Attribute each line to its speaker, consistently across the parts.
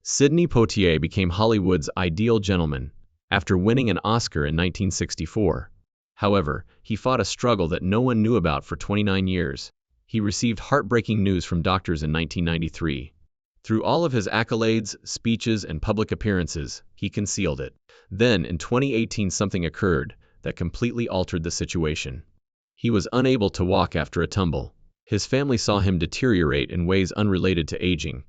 Speaker 1: Sidney Poitier became Hollywood's ideal gentleman after winning an Oscar in 1964. However, he fought a struggle that no one knew about for 29 years. He received heartbreaking news from doctors in 1993. Through all of his accolades, speeches, and public appearances, he concealed it. Then, in 2018, something occurred that completely altered the situation. He was unable to walk after a tumble. His family saw him deteriorate in ways unrelated to aging.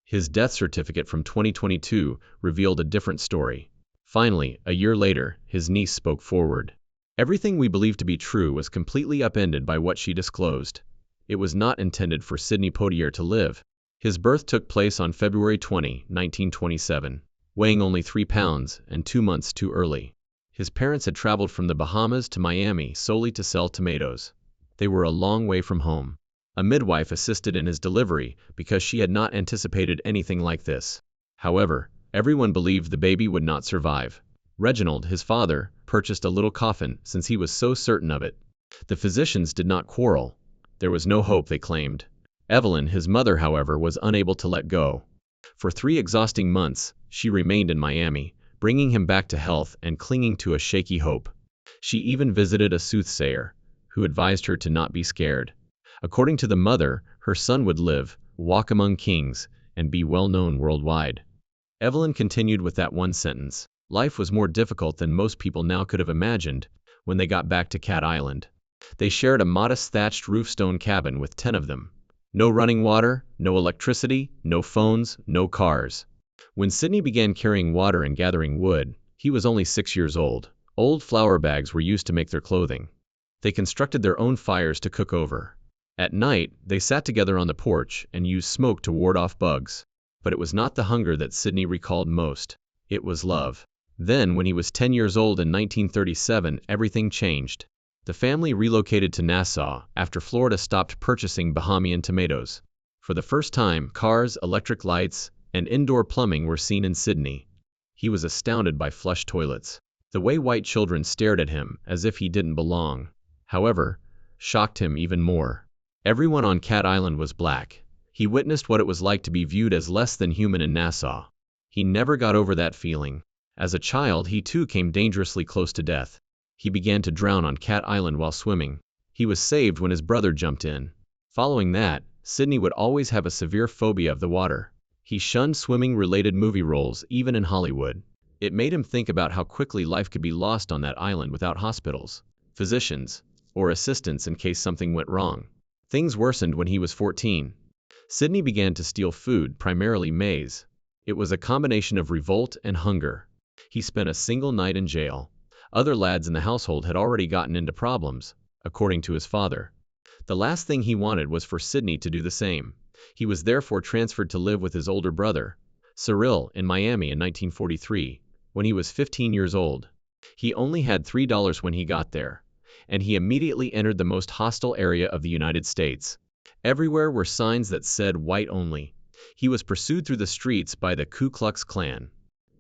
Speaker 1: His death certificate from 2022 revealed a different story. Finally, a year later, his niece spoke forward. Everything we believed to be true was completely upended by what she disclosed. It was not intended for Sidney Poitier to live. His birth took place on February 20, 1927, weighing only 3 pounds and 2 months too early. His parents had traveled from the Bahamas to Miami solely to sell tomatoes. They were a long way from home. A midwife assisted in his delivery because she had not anticipated anything like this. However, everyone believed the baby would not survive. Reginald, his father, purchased a little coffin since he was so certain of it. The physicians did not quarrel. There was no hope, they claimed. Evelyn, his mother, however, was unable to let go. For 3 exhausting months, she remained in Miami, bringing him back to health and clinging to a shaky hope. She even visited a soothsayer, who advised her to not be scared. According to the mother, her son would live, walk among kings, and be well known worldwide. Evelyn continued with that one sentence. Life was more difficult than most people now could have imagined when they got back to Cat Island. They shared a modest thatched roof stone cabin with 10 of them. No running water, no electricity, no phones, no cars. When Sidney began carrying water and gathering wood, he was only 6 years old. Old flour bags were used to make their clothing. They constructed their own fires to cook over. At night, they sat together on the porch and used smoke to ward off bugs. But it was not the hunger that Sidney recalled most. It was love. Then, when he was 10 years old in 1937, everything changed. The family relocated to Nassau after Florida stopped purchasing Bahamian tomatoes. For the first time, cars, electric lights, and indoor plumbing were seen in Sidney. He was astounded by flush toilets. The way white children stared at him as if he didn't belong, however, shocked him even more. Everyone on Cat Island was black. He witnessed what it was like to be viewed as less than human in Nassau. He never got over that feeling. As a child, he too came dangerously close to death. He began to drown on Cat Island while swimming. He was saved when his brother jumped in. Following that, Sidney would always have a severe phobia of the water. He shunned swimming-related movie roles even in Hollywood. It made him think about how quickly life could be lost on that island without hospitals, physicians, or assistants in case something went wrong. Things worsened when he was 14. Sidney began to steal food, primarily maize. It was a combination of revolt and hunger. He spent a single night in jail. Other lads in the household had already gotten into problems, according to his father. The last thing he wanted was for Sidney to do the same. He was therefore transferred to live with his older brother, Cyril, in Miami in 1943, when he was 15 years old. He only had $3 when he got there, and he immediately entered the most hostile area of the United States. Everywhere were signs that said white only. He was pursued through the streets by the Ku Klux Klan.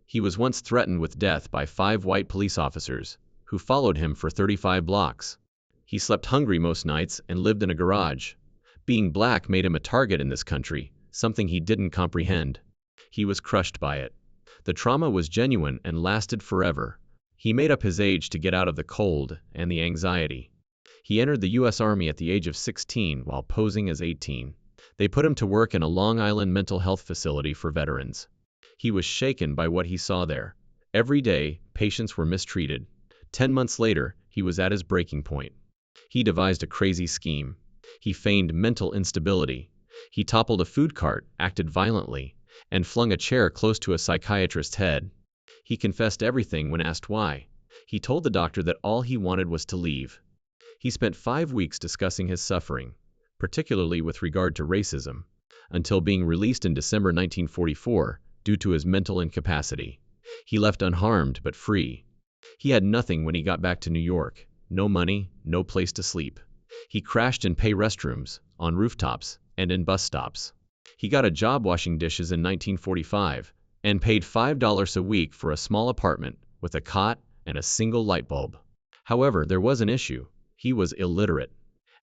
Speaker 1: He was once threatened with death by 5 white police officers, who followed him for 35 blocks. He slept hungry most nights and lived in a garage. Being black made him a target in this country, something he didn't comprehend. He was crushed by it. The trauma was genuine and lasted forever. He made up his age to get out of the cold and the anxiety. He entered the U.S. Army at the age of 16 while posing as 18. They put him to work in a Long Island mental health facility for veterans. He was shaken by what he saw there. Every day, patients were mistreated. 10 months later, he was at his breaking point. He devised a crazy scheme. He feigned mental instability. He toppled a food cart, acted violently, and flung a chair close to a psychiatrist's head. He confessed everything when asked why. He told the doctor that all he wanted was to leave. He spent 5 weeks discussing his suffering, particularly with regard to racism, until being released in December 1944 due to his mental incapacity. He left unharmed but free. He had nothing when he got back to New York. No money, no place to sleep. He crashed in pay restrooms, on rooftops, and in bus stops. He got a job washing dishes in 1945 and paid $5 a week for a small apartment with a cot and a single light bulb. However, there was an issue. He was illiterate.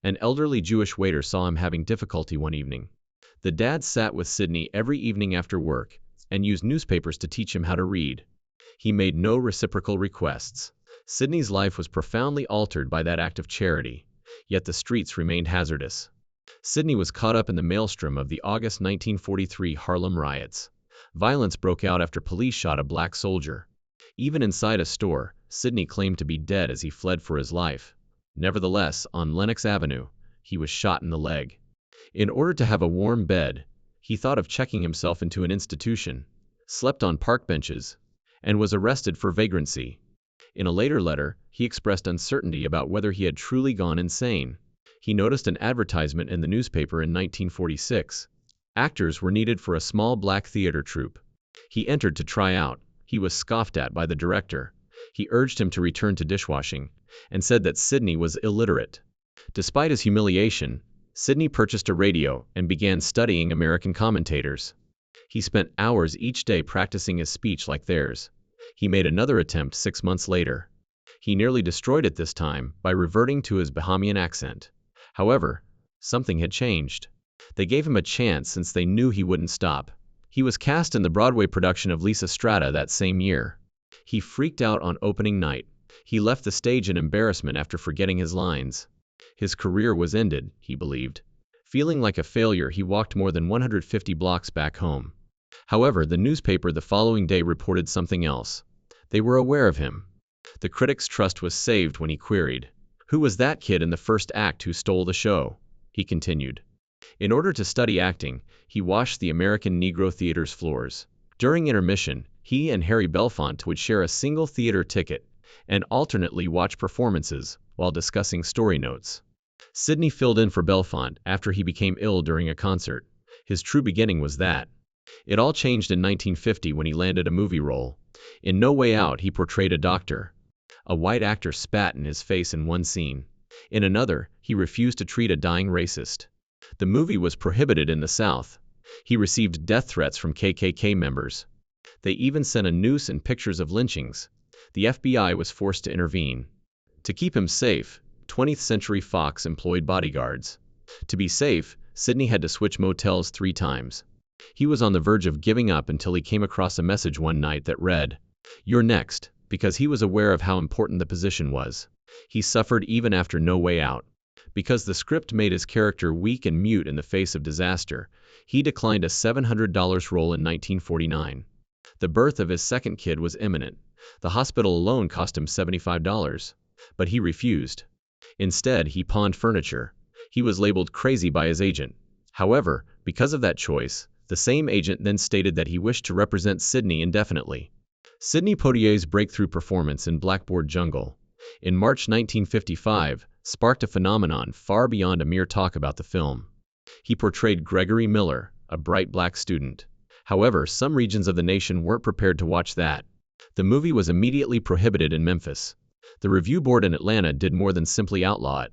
Speaker 1: An elderly Jewish waiter saw him having difficulty one evening. The dad sat with Sidney every evening after work, and used newspapers to teach him how to read. He made no reciprocal requests. Sidney's life was profoundly altered by that act of charity, yet the streets remained hazardous. Sidney was caught up in the maelstrom of the August 1943 Harlem riots. Violence broke out after police shot a black soldier. Even inside a store, Sidney claimed to be dead as he fled for his life. Nevertheless, on Lenox Avenue, he was shot in the leg. In order to have a warm bed, he thought of checking himself into an institution, slept on park benches, and was arrested for vagrancy. In a later letter, he expressed uncertainty about whether he had truly gone insane. He noticed an advertisement in the newspaper in 1946. Actors were needed for a small black theater troupe. He entered to try out. He was scoffed at by the director. He urged him to return to dishwashing, and said that Sidney was illiterate. Despite his humiliation, Sidney purchased a radio and began studying American commentators. He spent hours each day practicing his speech like theirs. He made another attempt 6 months later. He nearly destroyed it this time by reverting to his Bahamian accent. However, something had changed. They gave him a chance since they knew he wouldn't stop. He was cast in the Broadway production of Lisa Strata that same year. He freaked out on opening night. He left the stage in embarrassment after forgetting his lines. His career was ended, he believed. Feeling like a failure, he walked more than 150 blocks back home. However, the newspaper the following day reported something else. They were aware of him. The critics' trust was saved when he queried, "Who was that kid in the first act who stole the show?" He continued. In order to study acting, he washed the American Negro Theater's floors. During intermission, he and Harry Belafonte would share a single theater ticket and alternately watch performances while discussing story notes. Sidney filled in for Belafonte after he became ill during a concert. His true beginning was that. It all changed in 1950 when he landed a movie role. In No Way Out, he portrayed a doctor. A white actor spat in his face in one scene. In another, he refused to treat a dying racist. The movie was prohibited in the South. He received death threats from KKK members. They even sent a noose and pictures of lynchings. The FBI was forced to intervene. To keep him safe, 20th Century Fox employed bodyguards. To be safe, Sidney had to switch motels 3 times. He was on the verge of giving up until he came across a message one night that read, "You're next," because he was aware of how important the position was. He suffered even after No Way Out. Because the script made his character weak and mute in the face of disaster, he declined a $700 role in 1949. The birth of his second kid was imminent. The hospital alone cost him $75. But he refused. Instead, he pawned furniture. He was labeled crazy by his agent. However, because of that choice, the same agent then stated that he wished to represent Sidney indefinitely. Sidney Poitier's breakthrough performance in Blackboard Jungle in March 1955 sparked a phenomenon far beyond a mere talk about the film. He portrayed Gregory Miller, a bright black student. However, some regions of the nation weren't prepared to watch that. The movie was immediately prohibited in Memphis. The review board in Atlanta did more than simply outlaw it.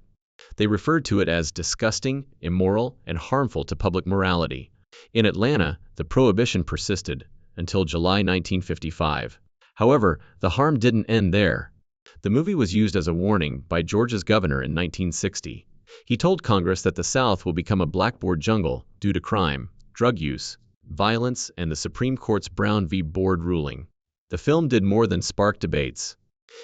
Speaker 1: They referred to it as disgusting, immoral, and harmful to public morality. In Atlanta, the prohibition persisted until July 1955. However, the harm didn't end there. The movie was used as a warning by Georgia's governor in 1960. He told Congress that the South will become a blackboard jungle due to crime, drug use, violence, and the Supreme Court's Brown v. Board ruling. The film did more than spark debates.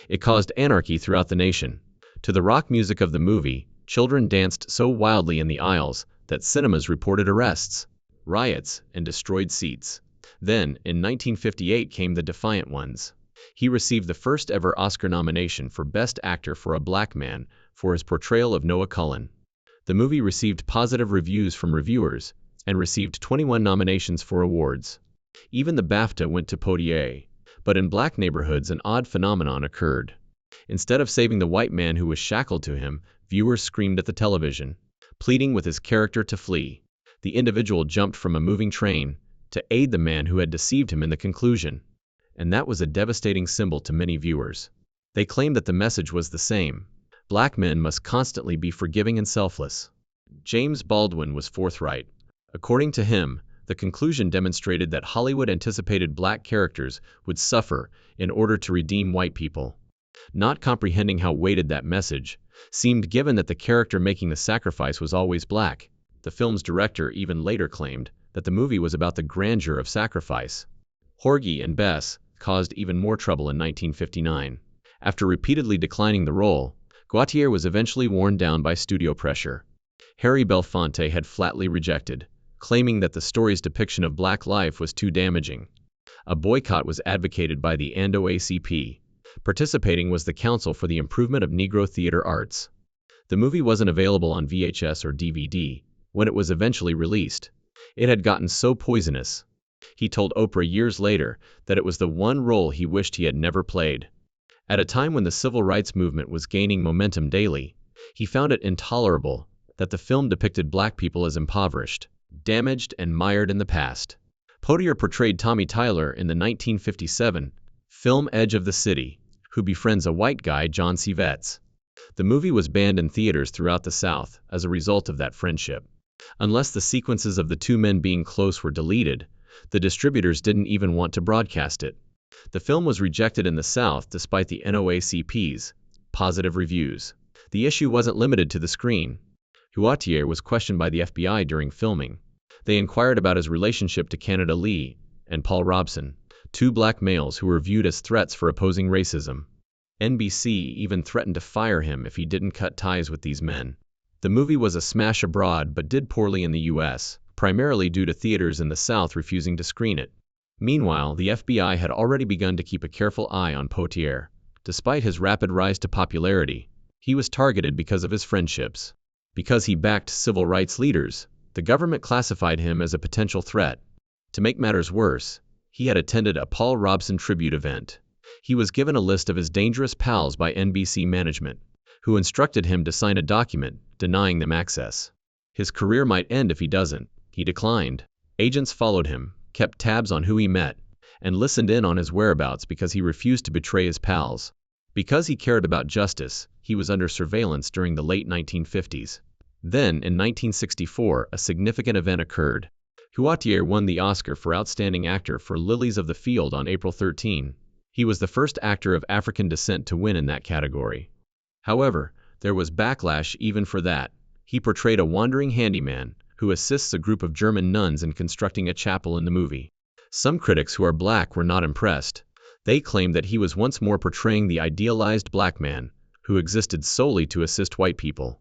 Speaker 1: It caused anarchy throughout the nation. To the rock music of the movie, children danced so wildly in the aisles that cinemas reported arrests, riots, and destroyed seats. Then, in 1958 came The Defiant Ones. He received the first ever Oscar nomination for Best Actor for a Black Man for his portrayal of Noah Cullen. The movie received positive reviews from reviewers and received 21 nominations for awards. Even the BAFTA went to Poitier. But in black neighborhoods, an odd phenomenon occurred. Instead of saving the white man who was shackled to him, viewers screamed at the television, pleading with his character to flee. The individual jumped from a moving train to aid the man who had deceived him in the conclusion. And that was a devastating symbol to many viewers. They claimed that the message was the same. Black men must constantly be forgiving and selfless. James Baldwin was forthright. According to him, the conclusion demonstrated that Hollywood anticipated black characters would suffer in order to redeem white people. Not comprehending how weighted that message seemed given that the character making the sacrifice was always black. The film's director even later claimed that the movie was about the grandeur of sacrifice. Horgy and Bess caused even more trouble in 1959. After repeatedly declining the role, Poitier was eventually worn down by studio pressure. Harry Belafonte had flatly rejected, claiming that the story's depiction of black life was too damaging. A boycott was advocated by the NAACP. Participating was the Council for the Improvement of Negro Theater Arts. The movie wasn't available on VHS or DVD when it was eventually released. It had gotten so poisonous. He told Oprah years later that it was the one role he wished he had never played. At a time when the civil rights movement was gaining momentum daily, he found it intolerable that the film depicted black people as impoverished, damaged, and mired in the past. Poitier portrayed Tommy Tyler in the 1957 film Edge of the City, who befriends a white guy, John Civets. The movie was banned in theaters throughout the South as a result of that friendship. Unless the sequences of the two men being close were deleted, the distributors didn't even want to broadcast it. The film was rejected in the South despite the NAACP's positive reviews. The issue wasn't limited to the screen. Poitier was questioned by the FBI during filming. They inquired about his relationship to Canada Lee and Paul Robeson, two black males who were viewed as threats for opposing racism. NBC even threatened to fire him if he didn't cut ties with these men. The movie was a smash abroad but did poorly in the US, primarily due to theaters in the South refusing to screen it. Meanwhile, the FBI had already begun to keep a careful eye on Poitier. Despite his rapid rise to popularity, he was targeted because of his friendships. Because he backed civil rights leaders, the government classified him as a potential threat. To make matters worse, he had attended a Paul Robeson tribute event. He was given a list of his dangerous pals by NBC management, who instructed him to sign a document denying them access. His career might end if he doesn't. He declined. Agents followed him, kept tabs on who he met, and listened in on his whereabouts because he refused to betray his pals. Because he cared about justice, he was under surveillance during the late 1950s. Then, in 1964, a significant event occurred. Poitier won the Oscar for Outstanding Actor for Lilies of the Field on April 13. He was the first actor of African descent to win in that category. However, there was backlash even for that. He portrayed a wandering handyman who assists a group of German nuns in constructing a chapel in the movie. Some critics who are black were not impressed. They claimed that he was once more portraying the idealized black man who existed solely to assist white people.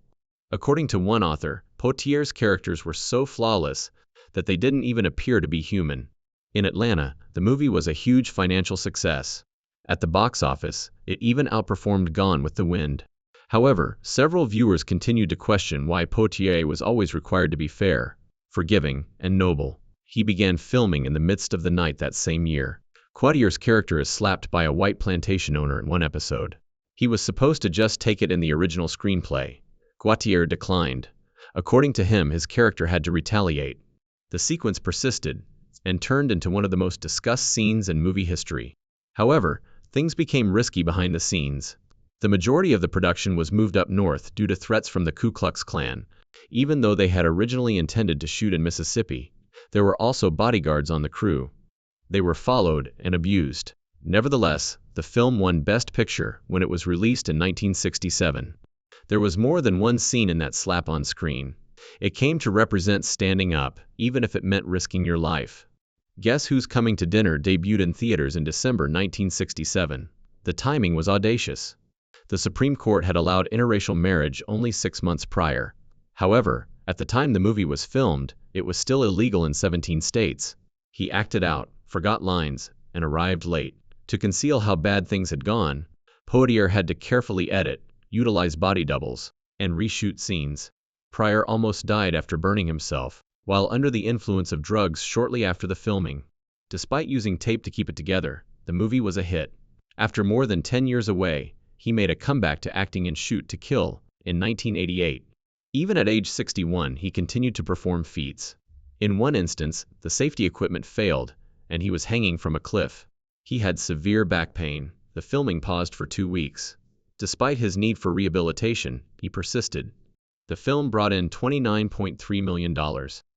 Speaker 1: According to one author, Poitier's characters were so flawless that they didn't even appear to be human. In Atlanta, the movie was a huge financial success. At the box office, it even outperformed Gone with the Wind. However, several viewers continued to question why Poitier was always required to be fair, forgiving, and noble. He began filming in the midst of the night that same year. Poitier's character is slapped by a white plantation owner in one episode. He was supposed to just take it in the original screenplay. Poitier declined. According to him, his character had to retaliate. The sequence persisted and turned into one of the most discussed scenes in movie history. However, things became risky behind the scenes. The majority of the production was moved up north due to threats from the Ku Klux Klan. Even though they had originally intended to shoot in Mississippi, there were also bodyguards on the crew. They were followed and abused. Nevertheless, the film won Best Picture when it was released in 1967. There was more than one scene in that slap on screen. It came to represent standing up, even if it meant risking your life. Guess Who's Coming to Dinner debuted in theaters in December 1967. The timing was audacious. The Supreme Court had allowed interracial marriage only 6 months prior. However, at the time the movie was filmed, it was still illegal in 17 states. He acted out, forgot lines, and arrived late. To conceal how bad things had gone, Poitier had to carefully edit, utilize body doubles, and reshoot scenes. Pryor almost died after burning himself, while under the influence of drugs shortly after the filming. Despite using tape to keep it together, the movie was a hit. After more than 10 years away, he made a comeback to acting in Shoot to Kill in 1988. Even at age 61, he continued to perform feats. In one instance, the safety equipment failed, and he was hanging from a cliff. He had severe back pain. The filming paused for 2 weeks. Despite his need for rehabilitation, he persisted. The film brought in $29.3 million.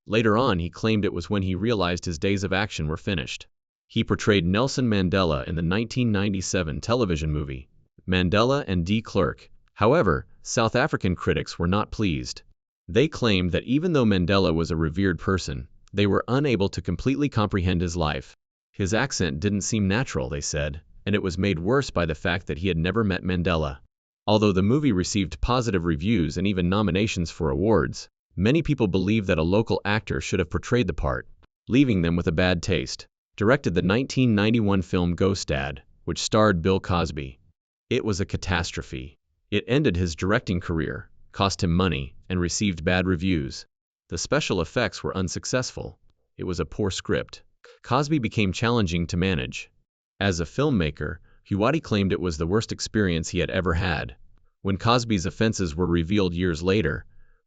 Speaker 1: Later on, he claimed it was when he realized his days of action were finished. He portrayed Nelson Mandela in the 1997 television movie, Mandela and de Klerk. However, South African critics were not pleased. They claimed that even though Mandela was a revered person, they were unable to completely comprehend his life. His accent didn't seem natural, they said, and it was made worse by the fact that he had never met Mandela. Although the movie received positive reviews and even nominations for awards, many people believe that a local actor should have portrayed the part, leaving them with a bad taste. Directed the 1991 film Ghost Dad, which starred Bill Cosby. It was a catastrophe. It ended his directing career, cost him money, and received bad reviews. The special effects were unsuccessful. It was a poor script. Cosby became challenging to manage. As a filmmaker, Poitier claimed it was the worst experience he had ever had. When Cosby's offenses were revealed years later,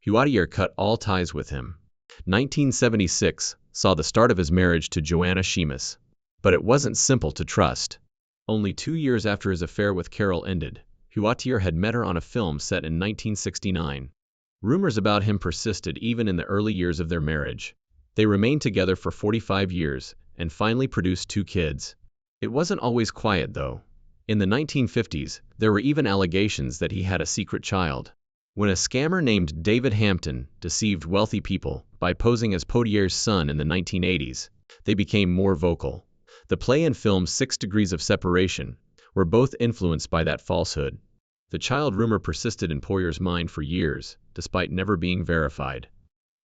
Speaker 1: Poitier cut all ties with him. 1976 saw the start of his marriage to Joanna Sheamus. But it wasn't simple to trust. Only 2 years after his affair with Carol ended, Poitier had met her on a film set in 1969. Rumors about him persisted even in the early years of their marriage. They remained together for 45 years and finally produced 2 kids. It wasn't always quiet, though. In the 1950s, there were even allegations that he had a secret child. When a scammer named David Hampton deceived wealthy people by posing as Poitier's son in the 1980s, they became more vocal. The play and film 6 Degrees of Separation were both influenced by that falsehood. The child rumor persisted in Poitier's mind for years, despite never being verified.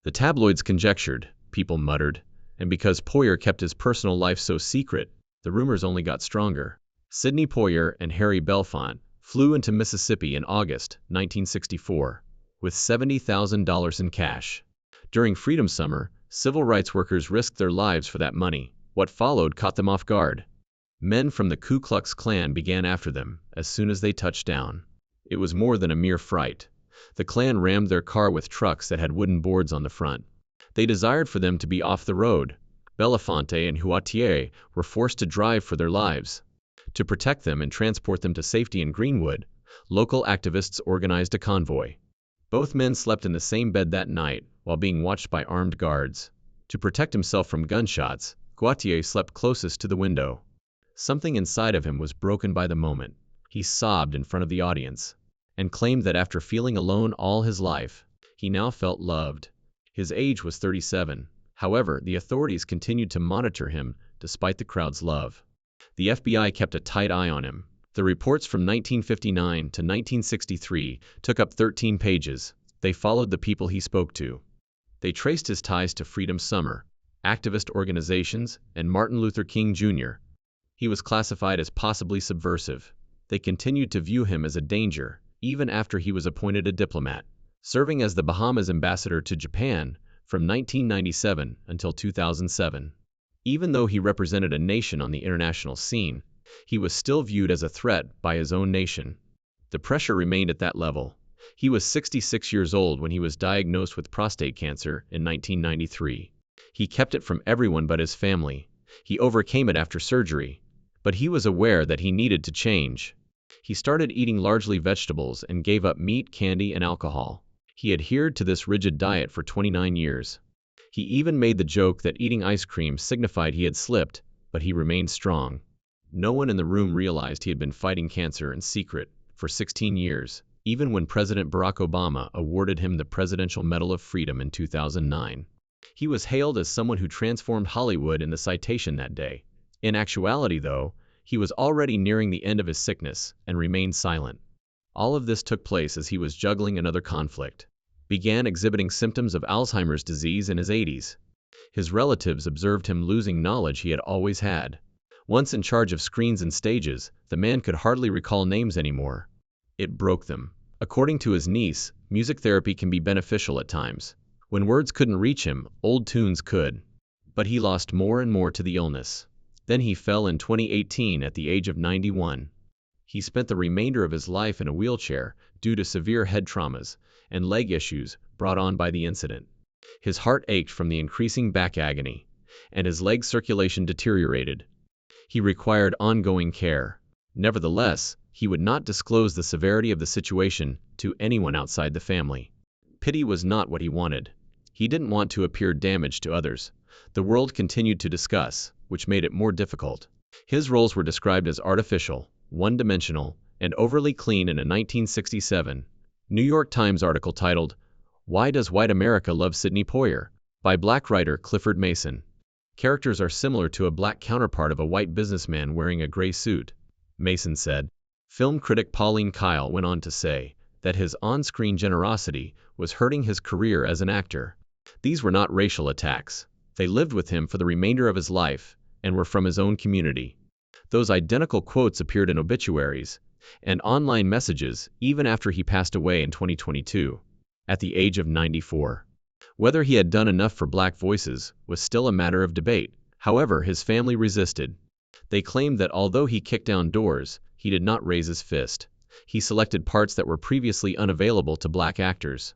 Speaker 1: The tabloids conjectured, people muttered, and because Poitier kept his personal life so secret, the rumors only got stronger. Sidney Poitier and Harry Belafonte flew into Mississippi in August 1964 with $70,000 in cash. During Freedom Summer, civil rights workers risked their lives for that money. What followed caught them off guard. Men from the Ku Klux Klan began after them as soon as they touched down. It was more than a mere fright. The Klan rammed their car with trucks that had wooden boards on the front. They desired for them to be off the road. Belafonte and Poitier were forced to drive for their lives. To protect them and transport them to safety in Greenwood, local activists organized a convoy. Both men slept in the same bed that night while being watched by armed guards. To protect himself from gunshots, Poitier slept closest to the window. Something inside of him was broken by the moment. He sobbed in front of the audience and claimed that after feeling alone all his life, he now felt loved. His age was 37. However, the authorities continued to monitor him despite the crowd's love. The FBI kept a tight eye on him. The reports from 1959 to 1963 took up 13 pages. They followed the people he spoke to. They traced his ties to Freedom Summer, activist organizations, and Martin Luther King Jr. He was classified as possibly subversive. They continued to view him as a danger, even after he was appointed a diplomat, serving as the Bahamas ambassador to Japan from 1997 until 2007. Even though he represented a nation on the international scene, he was still viewed as a threat by his own nation. The pressure remained at that level. He was 66 years old when he was diagnosed with prostate cancer in 1993. He kept it from everyone but his family. He overcame it after surgery. But he was aware that he needed to change. He started eating largely vegetables and gave up meat, candy, and alcohol. He adhered to this rigid diet for 29 years. He even made the joke that eating ice cream signified he had slipped, but he remained strong. No one in the room realized he had been fighting cancer in secret for 16 years, even when President Barack Obama awarded him the Presidential Medal of Freedom in 2009. He was hailed as someone who transformed Hollywood in the citation that day. In actuality, though, he was already nearing the end of his sickness and remained silent. All of this took place as he was juggling another conflict. Began exhibiting symptoms of Alzheimer's disease in his 80s. His relatives observed him losing knowledge he had always had. Once in charge of screens and stages, the man could hardly recall names anymore. It broke them. According to his niece, music therapy can be beneficial at times. When words couldn't reach him, old tunes could. But he lost more and more to the illness. Then he fell in 2018 at the age of 91. He spent the remainder of his life in a wheelchair due to severe head traumas and leg issues brought on by the incident. His heart ached from the increasing back agony, and his leg circulation deteriorated. He required ongoing care. Nevertheless, he would not disclose the severity of the situation to anyone outside the family. Pity was not what he wanted. He didn't want to appear damaged to others. The world continued to discuss, which made it more difficult. His roles were described as artificial, one-dimensional, and overly clean in a 1967 New York Times article titled, "Why Does White America Love Sidney Poitier?" by Black writer Clifford Mason. Characters are similar to a black counterpart of a white businessman wearing a gray suit, Mason said. Film critic Pauline Kael went on to say that his on-screen generosity was hurting his career as an actor. These were not racial attacks. They lived with him for the remainder of his life and were from his own community. Those identical quotes appeared in obituaries and online messages even after he passed away in 2022, at the age of 94. Whether he had done enough for black voices was still a matter of debate. However, his family resisted. They claimed that although he kicked down doors, he did not raise his fist. He selected parts that were previously unavailable to black actors,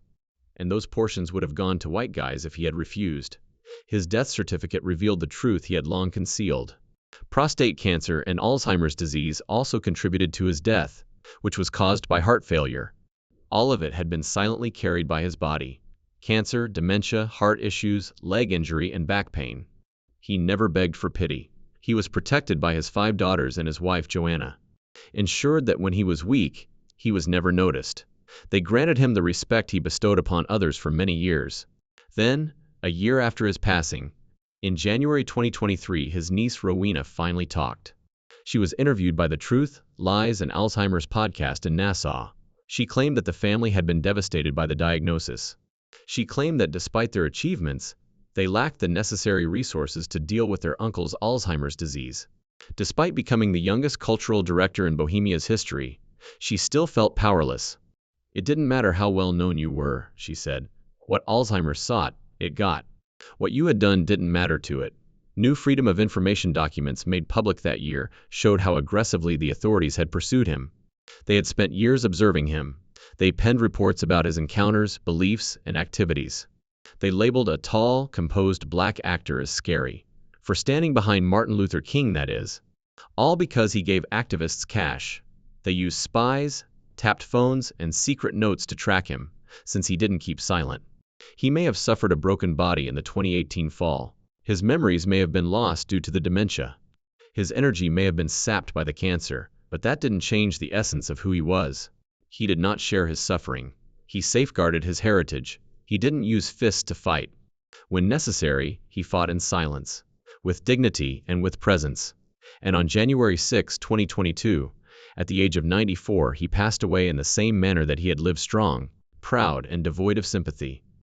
Speaker 1: and those portions would have gone to white guys if he had refused. His death certificate revealed the truth he had long concealed. Prostate cancer and Alzheimer's disease also contributed to his death, which was caused by heart failure. All of it had been silently carried by his body. Cancer, dementia, heart issues, leg injury, and back pain. He never begged for pity. He was protected by his 5 daughters and his wife Joanna. Ensured that when he was weak, he was never noticed. They granted him the respect he bestowed upon others for many years. Then, a year after his passing, in January 2023, his niece Rowena finally talked. She was interviewed by the Truth, Lies, and Alzheimer's podcast in Nassau. She claimed that the family had been devastated by the diagnosis. She claimed that despite their achievements, they lacked the necessary resources to deal with their uncle's Alzheimer's disease. Despite becoming the youngest cultural director in Bohemia's history, she still felt powerless. It didn't matter how well known you were, she said. What Alzheimer's sought, it got. What you had done didn't matter to it. New Freedom of Information documents made public that year showed how aggressively the authorities had pursued him. They had spent years observing him. They penned reports about his encounters, beliefs, and activities. They labeled a tall, composed black actor as scary, for standing behind Martin Luther King, that is. All because he gave activists cash. They used spies, tapped phones, and secret notes to track him, since he didn't keep silent. He may have suffered a broken body in the 2018 fall. His memories may have been lost due to the dementia. His energy may have been sapped by the cancer, but that didn't change the essence of who he was. He did not share his suffering. He safeguarded his heritage. He didn't use fists to fight. When necessary, he fought in silence, with dignity and with presence. And on January 6, 2022, at the age of 94, he passed away in the same manner that he had lived, strong, proud, and devoid of sympathy.